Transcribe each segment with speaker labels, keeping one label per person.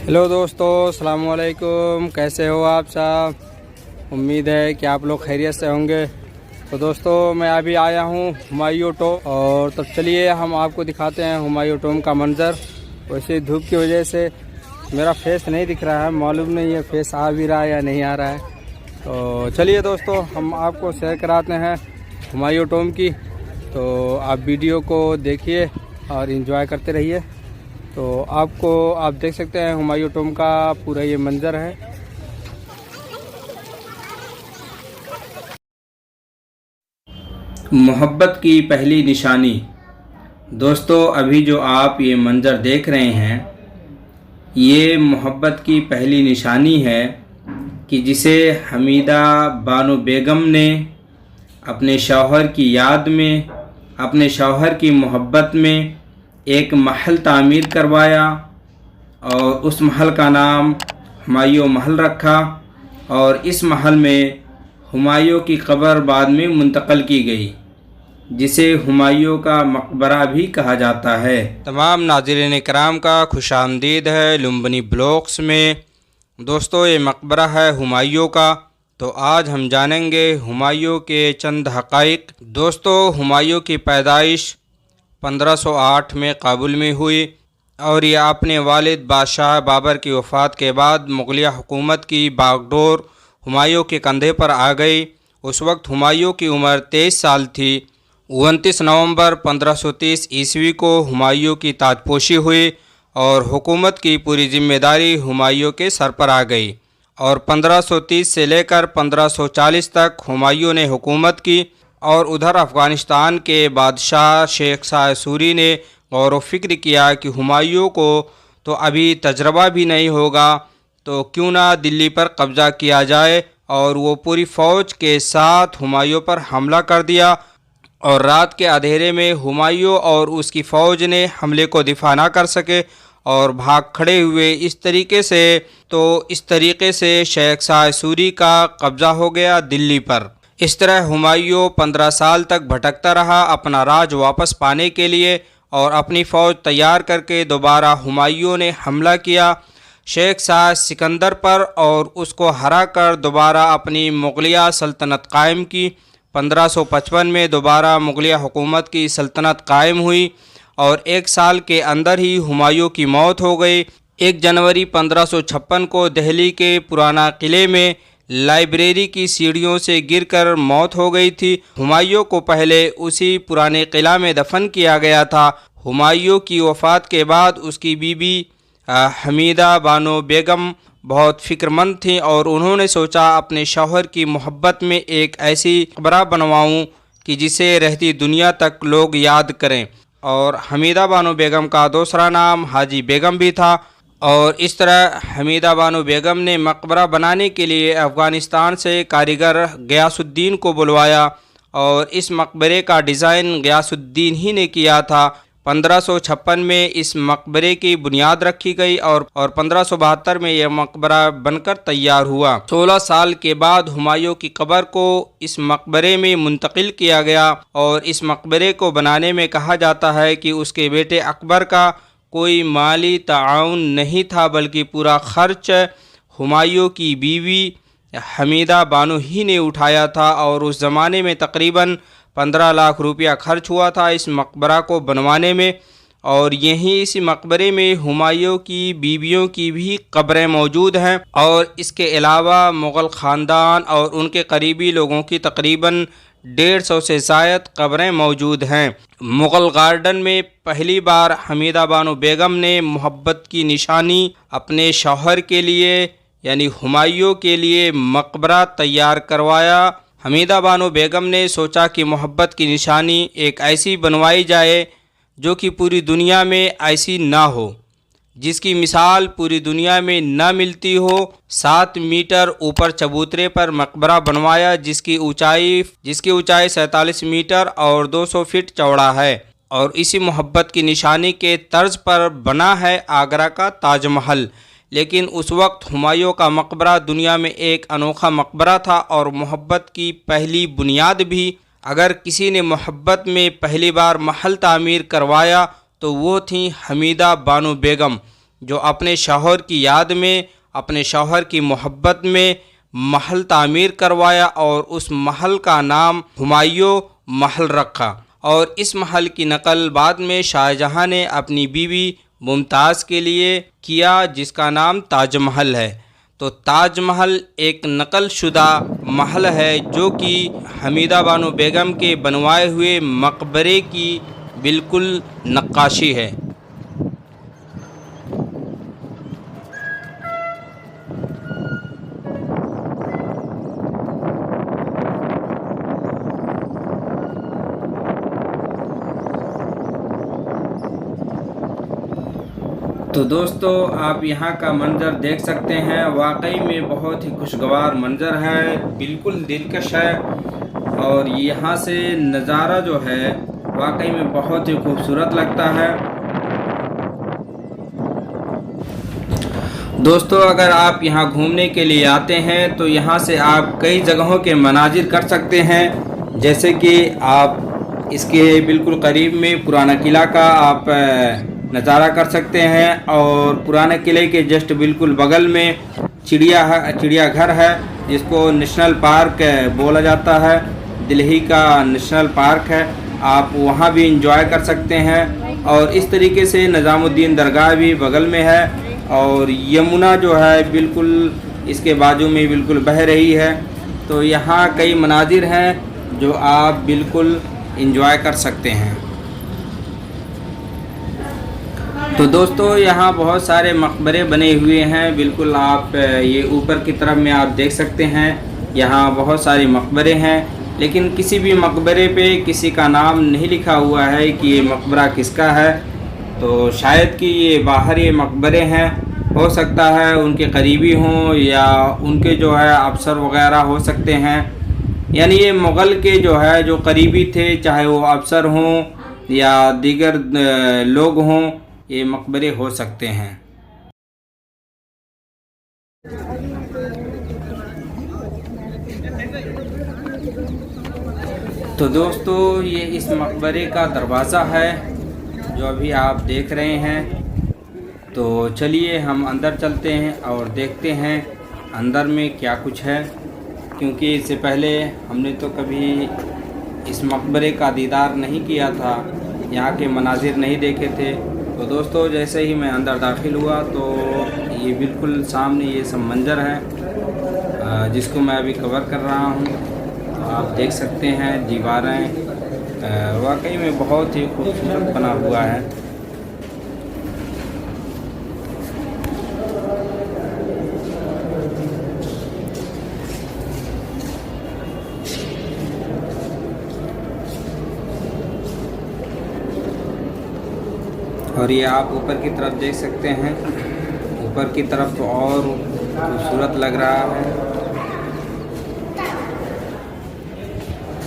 Speaker 1: Hello दोस्तों, अस्सलाम वालेकुम। कैसे हो आप सब? उम्मीद है कि आप लोग खैरियत से होंगे। तो दोस्तों, मैं अभी आया हूँ हुमायूं टॉम, और तब चलिए हम आपको दिखाते हैं हुमायूं टॉम का मंज़र। वैसे धूप की वजह से मेरा फेस नहीं दिख रहा है, मालूम नहीं है फेस आ भी रहा है या नहीं आ रहा है। तो चलिए दोस्तों, हम आपको शेयर कराते हैं हुमायूं टॉम की। तो आप वीडियो को देखिए और एंजॉय करते रहिए। तो आप देख सकते हैं हुमायूं टॉम का पूरा ये मंज़र है।
Speaker 2: मोहब्बत की पहली निशानी। दोस्तों, अभी जो आप ये मंज़र देख रहे हैं, ये मोहब्बत की पहली निशानी है कि जिसे हमीदा बानो बेगम ने अपने शौहर की याद में, अपने शौहर की मोहब्बत में एक महल तामीर करवाया और उस महल का नाम हुमायूं महल रखा। और इस महल में हुमायूं की कब्र बाद में मुंतक़ल की गई, जिसे हुमायूं का मकबरा भी कहा जाता है।
Speaker 1: तमाम नाज़रीन कराम का खुशामदीद है लुम्बिनी ब्लॉग्स में। दोस्तों, ये मकबरा है हुमायूं का। तो आज हम जानेंगे हुमायूं के चंद हक़ाइक़। दोस्तों, हुमायूं की पैदाइश 1508 में काबुल में हुई और ये अपने वालिद बादशाह बाबर की वफ़ात के बाद मुग़लिया हुकूमत की बागडोर हुमायूं के कंधे पर आ गई। उस वक्त हुमायूं की उम्र 23 साल थी। 29 नवंबर 1530 ईस्वी को हुमायूं की ताजपोशी हुई और हुकूमत की पूरी जिम्मेदारी हुमायूं के सर पर आ गई। और 1530 से लेकर 1540 तक हुमायूं ने हुकूमत की। और उधर अफ़गानिस्तान के बादशाह शेख शाह सूरी ने गौर व फिक्र किया कि हुमायूं को तो अभी तजर्बा भी नहीं होगा, तो क्यों ना दिल्ली पर कब्ज़ा किया जाए। और वो पूरी फ़ौज के साथ हुमायूं पर हमला कर दिया। और रात के अंधेरे में हुमायूं और उसकी फ़ौज ने हमले को दिफा ना कर सके और भाग खड़े हुए। इस तरीके से शेख शाह सूरी का कब्ज़ा हो गया दिल्ली पर। इस तरह हुमायूं 15 साल तक भटकता रहा अपना राज वापस पाने के लिए। और अपनी फ़ौज तैयार करके दोबारा हुमायूं ने हमला किया शेख शाह सिकंदर पर और उसको हरा कर दोबारा अपनी मुग़लिया सल्तनत कायम की। 1555 में दोबारा मुग़लिया हुकूमत की सल्तनत कायम हुई और 1 साल के अंदर ही हुमायूं की मौत हो गई। 1 जनवरी 1556 को दिल्ली के पुराना किले में लाइब्रेरी की सीढ़ियों से गिरकर मौत हो गई थी। हुमायूं को पहले उसी पुराने किला में दफन किया गया था। हुमायूं की वफ़ात के बाद उसकी बीबी हमीदा बानो बेगम बहुत फ़िक्रमंद थी और उन्होंने सोचा अपने शौहर की मोहब्बत में एक ऐसी मकबरा बनवाऊं कि जिसे रहती दुनिया तक लोग याद करें। और हमीदा बानो बेगम का दूसरा नाम हाजी बेगम भी था। और इस तरह हमीदा बानो बेगम ने मकबरा बनाने के लिए अफ़गानिस्तान से कारीगर ग़ियासुद्दीन को बुलवाया और इस मकबरे का डिज़ाइन ग़ियासुद्दीन ही ने किया था। 1556 में इस मकबरे की बुनियाद रखी गई और 1572 में यह मकबरा बनकर तैयार हुआ। 16 साल के बाद हुमायूं की कब्र को इस मकबरे में मुंतकिल किया गया। और इस मकबरे को बनाने में कहा जाता है कि उसके बेटे अकबर का कोई माली ताउन नहीं था, बल्कि पूरा खर्च हुमायूं की बीवी हमीदा बानो ही ने उठाया था। और उस ज़माने में तकरीबन 15 लाख रुपया खर्च हुआ था इस मकबरा को बनवाने में। और यहीं इसी मकबरे में हुमायूं की बीवियों की भी कब्रें मौजूद हैं। और इसके अलावा मुग़ल ख़ानदान और उनके करीबी लोगों की तकरीबन 150 से ज़ायद कब्रें मौजूद हैं। मुग़ल गार्डन में पहली बार हमीदा बानो बेगम ने मोहब्बत की निशानी अपने शौहर के लिए यानी हुमायूं के लिए मकबरा तैयार करवाया। हमीदा बानो बेगम ने सोचा कि मोहब्बत की निशानी एक ऐसी बनवाई जाए जो कि पूरी दुनिया में ऐसी ना हो, जिसकी मिसाल पूरी दुनिया में ना मिलती हो। 7 मीटर ऊपर चबूतरे पर मकबरा बनवाया जिसकी ऊंचाई 47 मीटर और 200 फीट चौड़ा है। और इसी मोहब्बत की निशानी के तर्ज पर बना है आगरा का ताजमहल। लेकिन उस वक्त हुमायूं का मकबरा दुनिया में एक अनोखा मकबरा था और मोहब्बत की पहली बुनियाद भी। अगर किसी ने मोहब्बत में पहली बार महल तामीर करवाया तो वो थी हमीदा बानो बेगम। जो अपने शौहर की याद में, अपने शौहर की मोहब्बत में महल तामीर करवाया और उस महल का नाम हुमायूं महल रखा। और इस महल की नकल बाद में शाहजहां ने अपनी बीवी मुमताज़ के लिए किया, जिसका नाम ताजमहल है। तो ताजमहल एक नकल शुदा महल है जो कि हमीदा बानो बेगम के बनवाए हुए मकबरे की बिल्कुल नक्काशी है।
Speaker 2: तो दोस्तों, आप यहाँ का मंज़र देख सकते हैं, वाकई में बहुत ही खुशगवार मंज़र है, बिल्कुल दिलकश है। और यहाँ से नज़ारा जो है वाकई में बहुत ही खूबसूरत लगता है। दोस्तों, अगर आप यहाँ घूमने के लिए आते हैं तो यहाँ से आप कई जगहों के मनाजिर कर सकते हैं, जैसे कि आप इसके बिल्कुल करीब में पुराना किला का आप नज़ारा कर सकते हैं। और पुराने किले के जस्ट बिल्कुल बगल में चिड़ियाघर है, जिसको नेशनल पार्क बोला जाता है, दिल्ली का नेशनल पार्क है। आप वहाँ भी इंजॉय कर सकते हैं। और इस तरीके से निज़ामुद्दीन दरगाह भी बगल में है, और यमुना जो है बिल्कुल इसके बाजू में बिल्कुल बह रही है। तो यहाँ कई मनाजिर हैं जो आप बिल्कुल इंजॉय कर सकते हैं। तो दोस्तों, यहाँ बहुत सारे मकबरे बने हुए हैं, बिल्कुल आप ये ऊपर की तरफ में आप देख सकते हैं। यहाँ बहुत सारे मकबरे हैं, लेकिन किसी भी मकबरे पे किसी का नाम नहीं लिखा हुआ है कि ये मकबरा किसका है। तो शायद कि ये बाहर ये मकबरे हैं, हो सकता है उनके करीबी हों या उनके जो है अफसर वगैरह हो सकते हैं। यानी ये मुग़ल के जो है जो करीबी थे, चाहे वो अफसर हों या दीगर लोग हों, ये मकबरे हो सकते हैं। तो दोस्तों, ये इस मकबरे का दरवाज़ा है जो अभी आप देख रहे हैं। तो चलिए हम अंदर चलते हैं और देखते हैं अंदर में क्या कुछ है, क्योंकि इससे पहले हमने तो कभी इस मकबरे का दीदार नहीं किया था, यहाँ के मनाजिर नहीं देखे थे। तो दोस्तों, जैसे ही मैं अंदर दाखिल हुआ तो ये बिल्कुल सामने ये सब मंज़र है जिसको मैं अभी कवर कर रहा हूँ। तो आप देख सकते हैं दीवारें वाकई में बहुत ही खूबसूरत बना हुआ है। और ये आप ऊपर की तरफ देख सकते हैं, ऊपर की तरफ तो और खूबसूरत लग रहा है।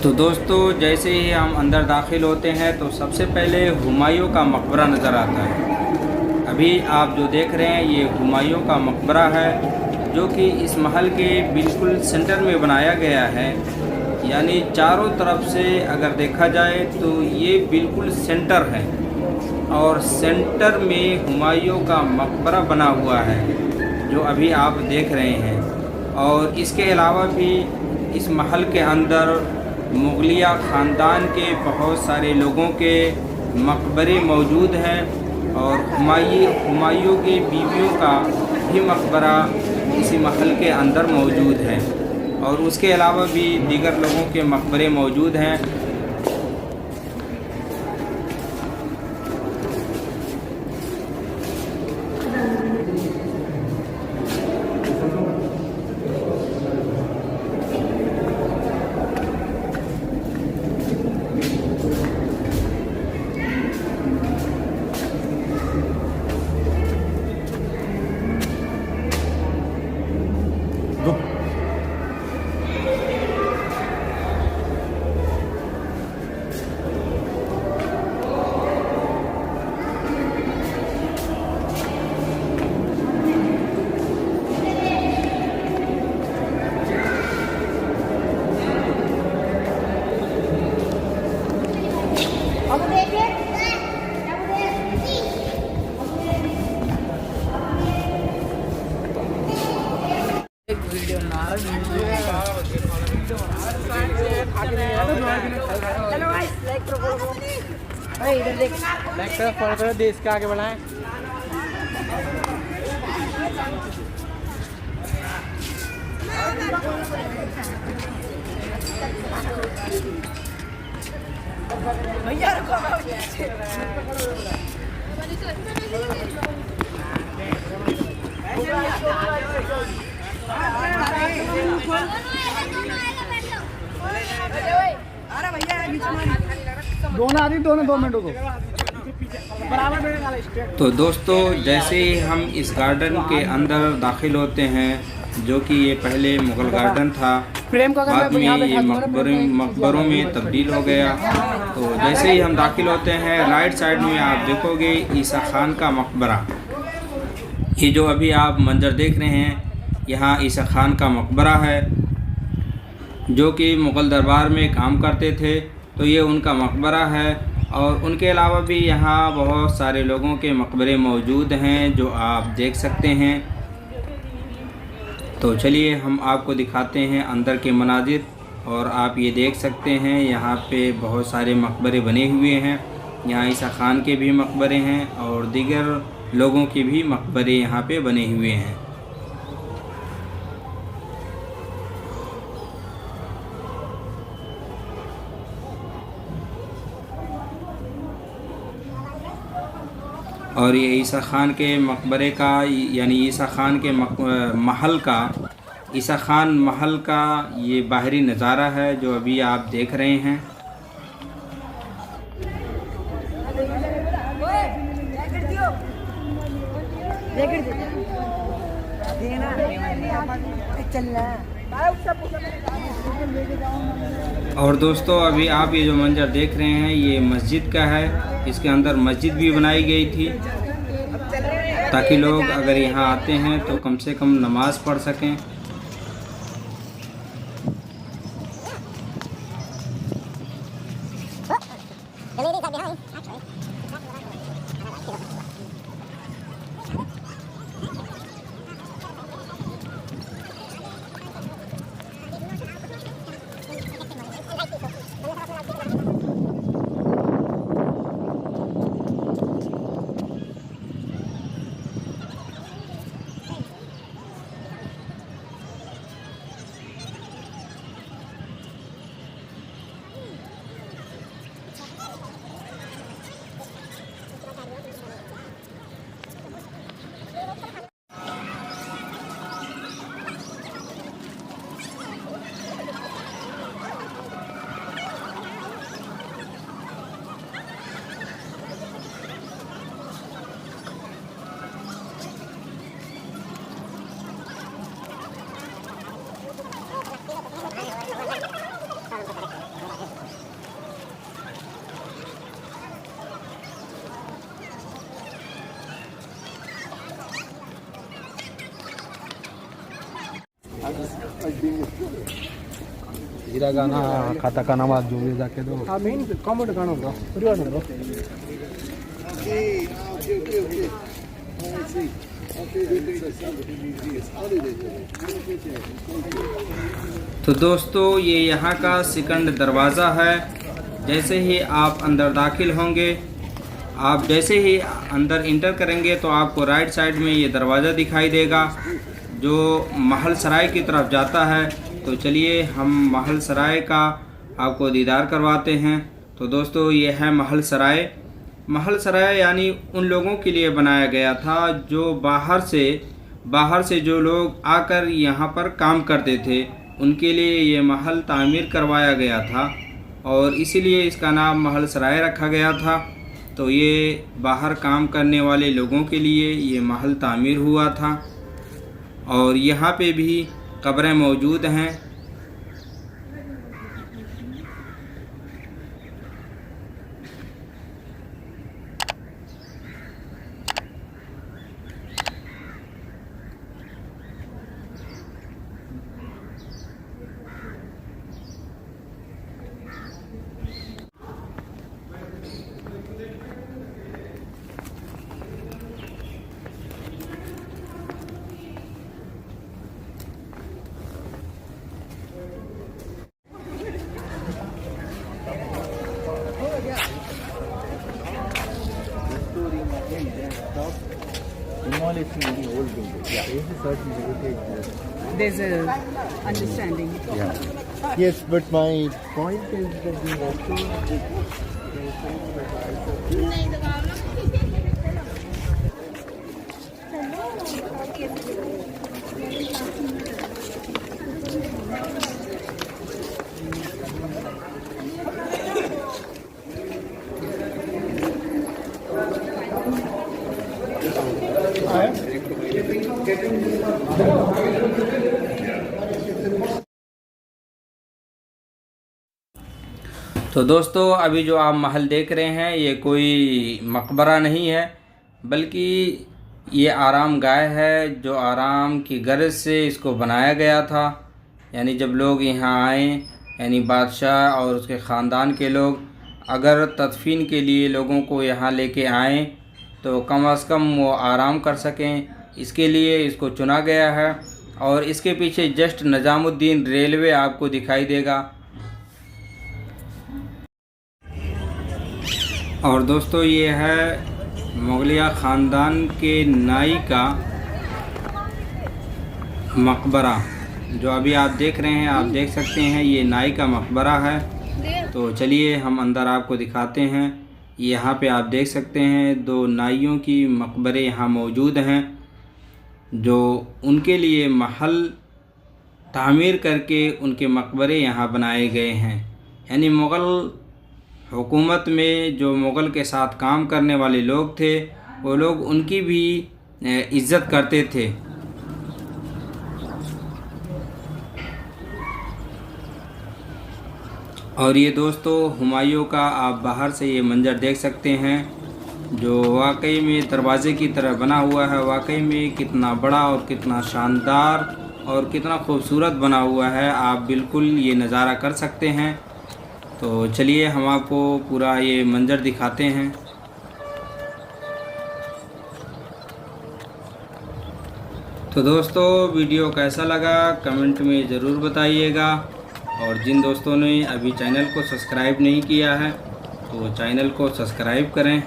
Speaker 2: तो दोस्तों, जैसे ही हम अंदर दाखिल होते हैं तो सबसे पहले हुमायूं का मकबरा नज़र आता है। अभी आप जो देख रहे हैं ये हुमायूं का मकबरा है, जो कि इस महल के बिल्कुल सेंटर में बनाया गया है। यानी चारों तरफ से अगर देखा जाए तो ये बिल्कुल सेंटर है, और सेंटर में हुमायूं का मकबरा बना हुआ है जो अभी आप देख रहे हैं। और इसके अलावा भी इस महल के अंदर मुग़लिया ख़ानदान के बहुत सारे लोगों के मकबरे मौजूद हैं, और हुमायूं की बीवियों का भी मकबरा इसी महल के अंदर मौजूद है। और उसके अलावा भी दीगर लोगों के मकबरे मौजूद हैं।
Speaker 3: देश के आगे बढ़ाएं। दोनों आदमी दोनों 2 मिनट को
Speaker 2: तो दोस्तों जैसे ही हम इस गार्डन के अंदर दाखिल होते हैं, जो कि ये पहले मुग़ल गार्डन था, बाद में ये मकबरों में तब्दील हो गया। तो जैसे ही हम दाखिल होते हैं, राइट साइड में आप देखोगे ईसा खान का मकबरा। ये जो अभी आप मंजर देख रहे हैं, यहाँ ईसा खान का मकबरा है, जो कि मुग़ल दरबार में काम करते थे। तो ये उनका मकबरा है, और उनके अलावा भी यहाँ बहुत सारे लोगों के मकबरे मौजूद हैं जो आप देख सकते हैं। तो चलिए हम आपको दिखाते हैं अंदर के मनाजिर, और आप ये देख सकते हैं यहाँ पे बहुत सारे मकबरे बने हुए हैं। यहाँ ईसा खान के भी मकबरे हैं और दीगर लोगों के भी मकबरे यहाँ पे बने हुए हैं। और ये ईसा खान के मकबरे का, यानी ईसा खान के महल का, ईसा खान महल का ये बाहरी नज़ारा है जो अभी आप देख रहे हैं। और दोस्तों अभी आप ये जो मंजर देख रहे हैं, ये मस्जिद का है। इसके अंदर मस्जिद भी बनाई गई थी ताकि लोग अगर यहाँ आते हैं तो कम से कम नमाज़ पढ़ सकें।
Speaker 3: हीरा गाना खाता का नमाज जो भी जाके दो मेन कमेंट गाना ब्रो परिवार ब्रो।
Speaker 2: तो दोस्तों ये यहाँ का सेकंड दरवाज़ा है। जैसे ही आप अंदर दाखिल होंगे, आप जैसे ही अंदर इंटर करेंगे तो आपको राइट साइड में ये दरवाज़ा दिखाई देगा जो महल सराय की तरफ जाता है। तो चलिए हम महल सराय का आपको दीदार करवाते हैं। तो दोस्तों ये है महल सराय। महल सराय यानी उन लोगों के लिए बनाया गया था जो बाहर से जो लोग आकर यहाँ पर काम करते थे, उनके लिए ये महल तामीर करवाया गया था और इसीलिए इसका नाम महल सराय रखा गया था। तो ये बाहर काम करने वाले लोगों के लिए ये महल तामीर हुआ था और यहाँ पे भी कब्रें मौजूद हैं।
Speaker 4: demolishing any old building. Yeah, there is a certain heritage.
Speaker 5: There's a understanding.
Speaker 4: Yeah. Yes, but my point is that we also.
Speaker 2: तो दोस्तों अभी जो आप महल देख रहे हैं ये कोई मकबरा नहीं है, बल्कि ये आराम गाह है जो आराम की गर्ज से इसको बनाया गया था। यानी जब लोग यहाँ आए, यानी बादशाह और उसके ख़ानदान के लोग अगर तदफीन के लिए लोगों को यहाँ लेके आएँ तो कम से कम वो आराम कर सकें, इसके लिए इसको चुना गया है। और इसके पीछे जस्ट निज़ामुद्दीन रेलवे आपको दिखाई देगा। और दोस्तों ये है मुगलिया ख़ानदान के नाई का मकबरा जो अभी आप देख रहे हैं, आप देख सकते हैं ये नाई का मकबरा है। तो चलिए हम अंदर आपको दिखाते हैं। यहाँ पे आप देख सकते हैं 2 नाइयों की मकबरे यहाँ मौजूद हैं जो उनके लिए महल तामीर करके उनके मकबरे यहाँ बनाए गए हैं। यानी मुग़ल हुकूमत में जो मुग़ल के साथ काम करने वाले लोग थे वो लोग उनकी भी इज़्ज़त करते थे। और ये दोस्तों हुमायूं का आप बाहर से ये मंज़र देख सकते हैं जो वाकई में दरवाज़े की तरह बना हुआ है। वाकई में कितना बड़ा और कितना शानदार और कितना खूबसूरत बना हुआ है, आप बिल्कुल ये नज़ारा कर सकते हैं। तो चलिए हम आपको पूरा ये मंज़र दिखाते हैं। तो दोस्तों वीडियो कैसा लगा कमेंट में ज़रूर बताइएगा। और जिन दोस्तों ने अभी चैनल को सब्सक्राइब नहीं किया है तो चैनल को सब्सक्राइब करें